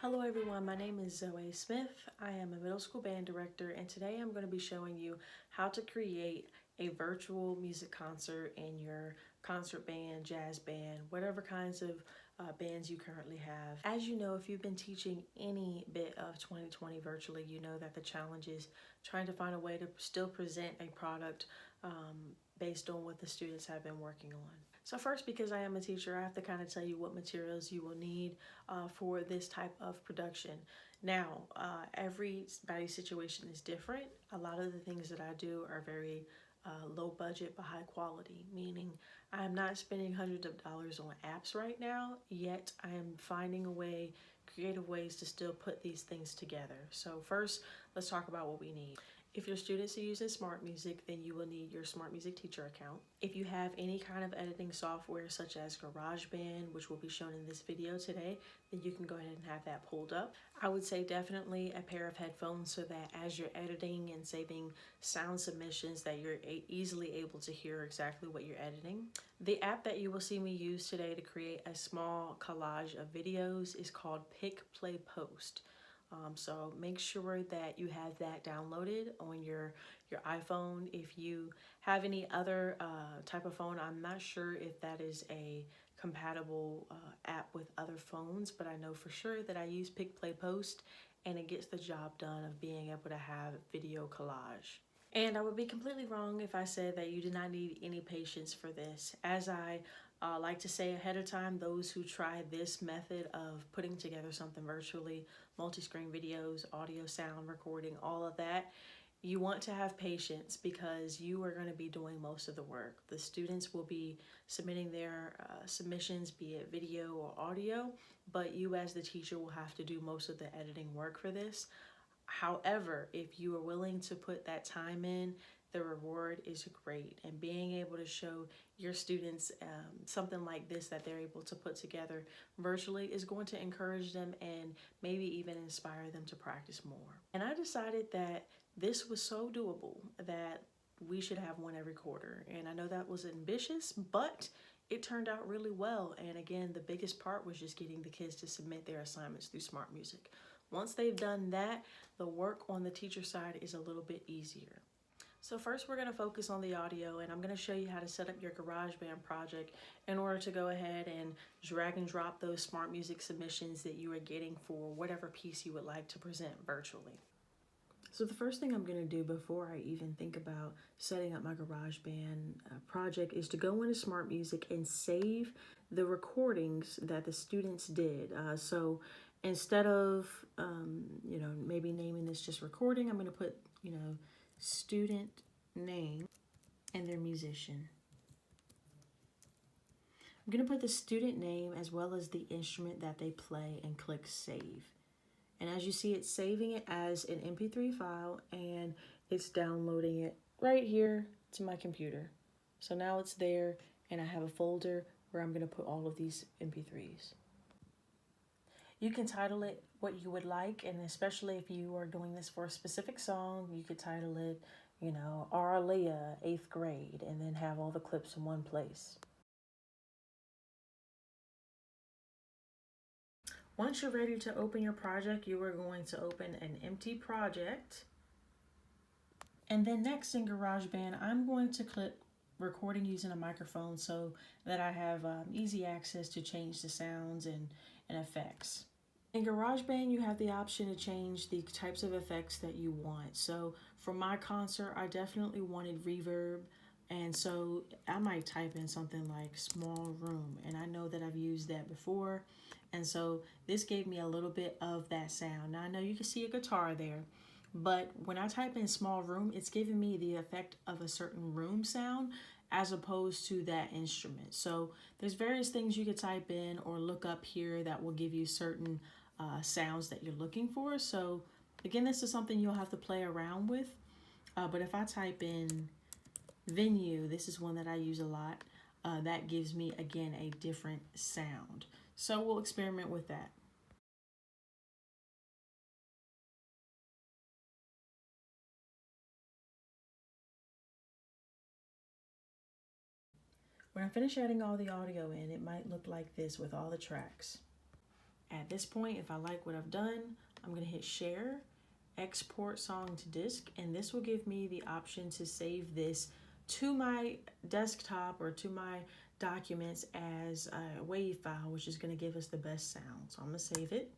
Hello everyone, my name is Zoe Smith. I am a middle school band director, and today I'm going to be showing you how to create a virtual music concert in your concert band, jazz band, whatever kinds of bands you currently have. As you know, if you've been teaching any bit of 2020 virtually, you know that the challenge is trying to find a way to still present a product based on what the students have been working on. So first, because I am a teacher, I have to kind of tell you what materials you will need for this type of production. Now, everybody's situation is different. A lot of the things that I do are very low budget but high quality, meaning I'm not spending hundreds of dollars on apps right now, yet I am finding a way, creative ways to still put these things together. So first, let's talk about what we need. If your students are using Smart Music, then you will need your Smart Music teacher account. If you have any kind of editing software such as GarageBand, which will be shown in this video today, then you can go ahead and have that pulled up. I would say definitely a pair of headphones so that as you're editing and saving sound submissions that you're easily able to hear exactly what you're editing. The app that you will see me use today to create a small collage of videos is called Pic Play Post. So make sure that you have that downloaded on your iPhone. If you have any other type of phone, I'm not sure if that is a compatible app with other phones, but I know for sure that I use Pic Play Post and it gets the job done of being able to have video collage. And I would be completely wrong if I said that you did not need any patience for this. As I like to say ahead of time, those who try this method of putting together something virtually, multi-screen videos, audio, sound recording, all of that, you want to have patience because you are going to be doing most of the work. The students will be submitting their submissions, be it video or audio, but you as the teacher will have to do most of the editing work for this. However, if you are willing to put that time in, the reward is great. And being able to show your students something like this that they're able to put together virtually is going to encourage them and maybe even inspire them to practice more. And I decided that this was so doable that we should have one every quarter. And I know that was ambitious, but it turned out really well. And again, the biggest part was just getting the kids to submit their assignments through Smart Music. Once they've done that, the work on the teacher side is a little bit easier. So first we're going to focus on the audio, and I'm going to show you how to set up your GarageBand project in order to go ahead and drag and drop those Smart Music submissions that you are getting for whatever piece you would like to present virtually. So the first thing I'm going to do before I even think about setting up my GarageBand project is to go into Smart Music and save the recordings that the students did. So instead of, maybe naming this just recording, I'm going to put, student name and their musician. I'm going to put the student name as well as the instrument that they play and click save. And as you see, it's saving it as an MP3 file and it's downloading it right here to my computer. So now it's there and I have a folder where I'm going to put all of these MP3s. You can title it what you would like, and especially if you are doing this for a specific song, you could title it, Arleah 8th grade, and then have all the clips in one place. Once you're ready to open your project, you are going to open an empty project. And then next in GarageBand, I'm going to click recording using a microphone so that I have easy access to change the sounds and effects. In GarageBand, you have the option to change the types of effects that you want. So for my concert, I definitely wanted reverb. And so I might type in something like small room. And I know that I've used that before. And so this gave me a little bit of that sound. Now I know you can see a guitar there, but when I type in small room, it's giving me the effect of a certain room sound as opposed to that instrument. So there's various things you could type in or look up here that will give you certain sounds that you're looking for. So again, this is something you'll have to play around with. But if I type in venue, this is one that I use a lot. That gives me, again, a different sound. So we'll experiment with that. When I finish adding all the audio in, it might look like this with all the tracks. At this point, if I like what I've done, I'm going to hit share, export song to disk, and this will give me the option to save this to my desktop or to my documents as a WAV file, which is going to give us the best sound. So I'm going to save it.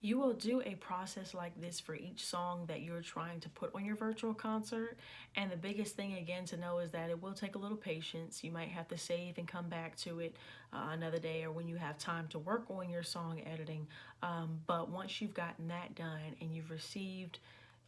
You will do a process like this for each song that you're trying to put on your virtual concert. And the biggest thing, again, to know is that it will take a little patience. You might have to save and come back to it another day or when you have time to work on your song editing. But once you've gotten that done and you've received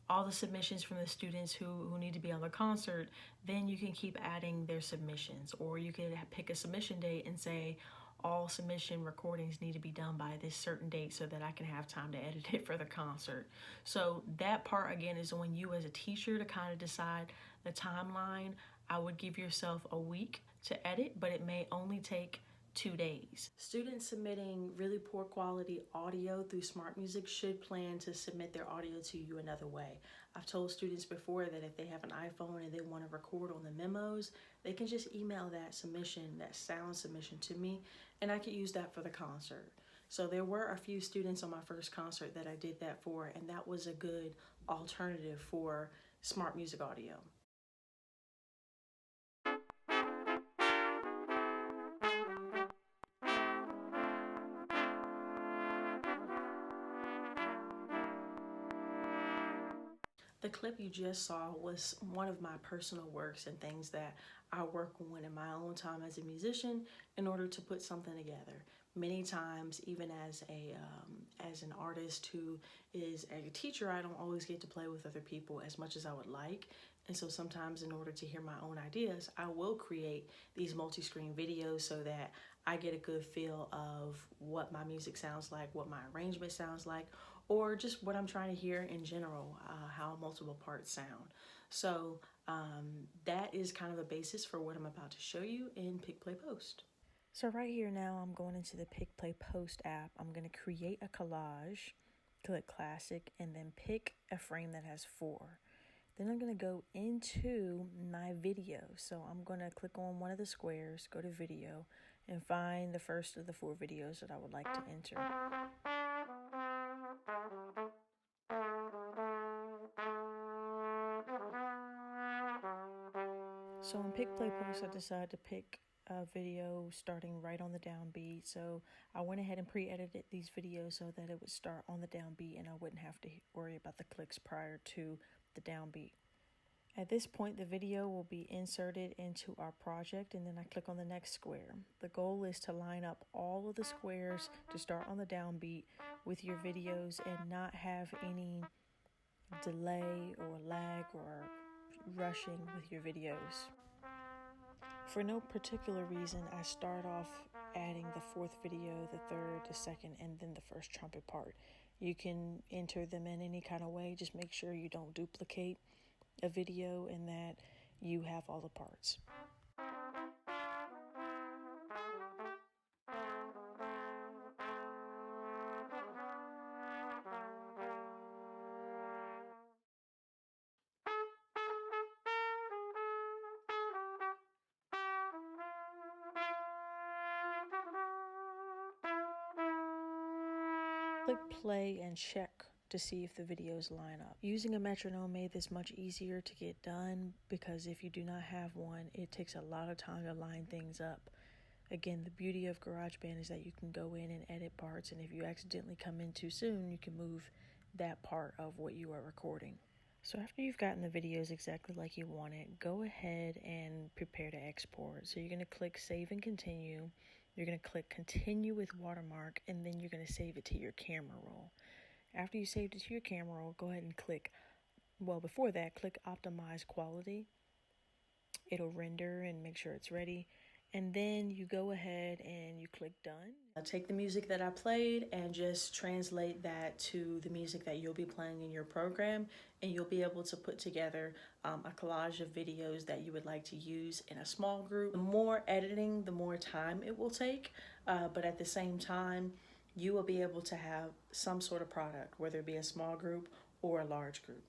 all the submissions from the students who need to be on the concert, then you can keep adding their submissions. Or you could pick a submission date and say, all submission recordings need to be done by this certain date so that I can have time to edit it for the concert. So that part, again, is on you as a teacher to kind of decide the timeline. I would give yourself a week to edit, but it may only take 2 days. Students submitting really poor quality audio through Smart Music should plan to submit their audio to you another way. I've told students before that if they have an iPhone and they want to record on the memos, they can just email that submission, that sound submission to me, and I could use that for the concert. So there were a few students on my first concert that I did that for, and that was a good alternative for Smart Music audio. The clip you just saw was one of my personal works and things that I work on in my own time as a musician in order to put something together. Many times, even as an artist who is a teacher, I don't always get to play with other people as much as I would like. And so sometimes in order to hear my own ideas, I will create these multi-screen videos so that I get a good feel of what my music sounds like, what my arrangement sounds like, or just what I'm trying to hear in general, how multiple parts sound. So that is kind of a basis for what I'm about to show you in Pic Play Post. So right here now, I'm going into the Pic Play Post app. I'm going to create a collage, click classic, and then pick a frame that has 4. Then I'm going to go into my video. So I'm going to click on one of the squares, go to video, and find the first of the 4 videos that I would like to enter. So in Pic Play Post, I decided to pick a video starting right on the downbeat. So I went ahead and pre-edited these videos so that it would start on the downbeat and I wouldn't have to worry about the clicks prior to the downbeat. At this point, the video will be inserted into our project, and then I click on the next square. The goal is to line up all of the squares to start on the downbeat with your videos and not have any delay or lag or rushing with your videos. For no particular reason, I start off adding the 4th video, the 3rd, the 2nd, and then the first trumpet part. You can enter them in any kind of way. Just make sure you don't duplicate a video and that you have all the parts. Click play and check to see if the videos line up. Using a metronome made this much easier to get done because if you do not have one, it takes a lot of time to line things up. Again, the beauty of GarageBand is that you can go in and edit parts, and if you accidentally come in too soon, you can move that part of what you are recording. So after you've gotten the videos exactly like you want it, go ahead and prepare to export. So you're going to click Save and Continue. You're going to click Continue with Watermark, and then you're going to save it to your camera roll. After you saved it to your camera roll, go ahead and click Optimize Quality. It'll render and make sure it's ready. And then you go ahead and you click done. I'll take the music that I played and just translate that to the music that you'll be playing in your program, and you'll be able to put together a collage of videos that you would like to use in a small group. The more editing, the more time it will take, but at the same time, you will be able to have some sort of product, whether it be a small group or a large group.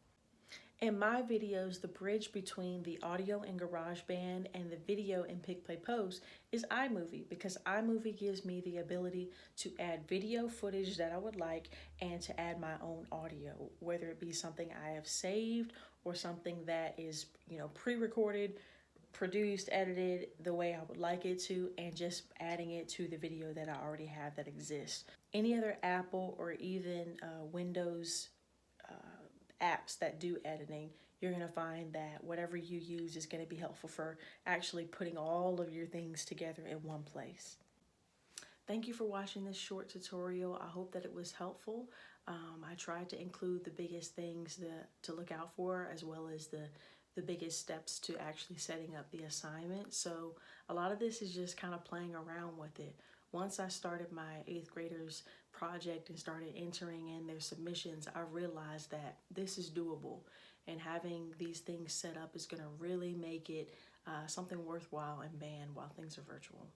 In my videos, the bridge between the audio in GarageBand and the video in Pic Play Post is iMovie, because iMovie gives me the ability to add video footage that I would like and to add my own audio, whether it be something I have saved or something that is, pre-recorded, produced, edited the way I would like it to, and just adding it to the video that I already have that exists. Any other Apple or even Windows apps that do editing, you're going to find that whatever you use is going to be helpful for actually putting all of your things together in one place. Thank you for watching this short tutorial. I hope that it was helpful. I tried to include the biggest things to look out for, as well as the biggest steps to actually setting up the assignment. So a lot of this is just kind of playing around with it. Once I started my 8th graders project and started entering in their submissions, I realized that this is doable, and having these things set up is going to really make it something worthwhile in band while things are virtual.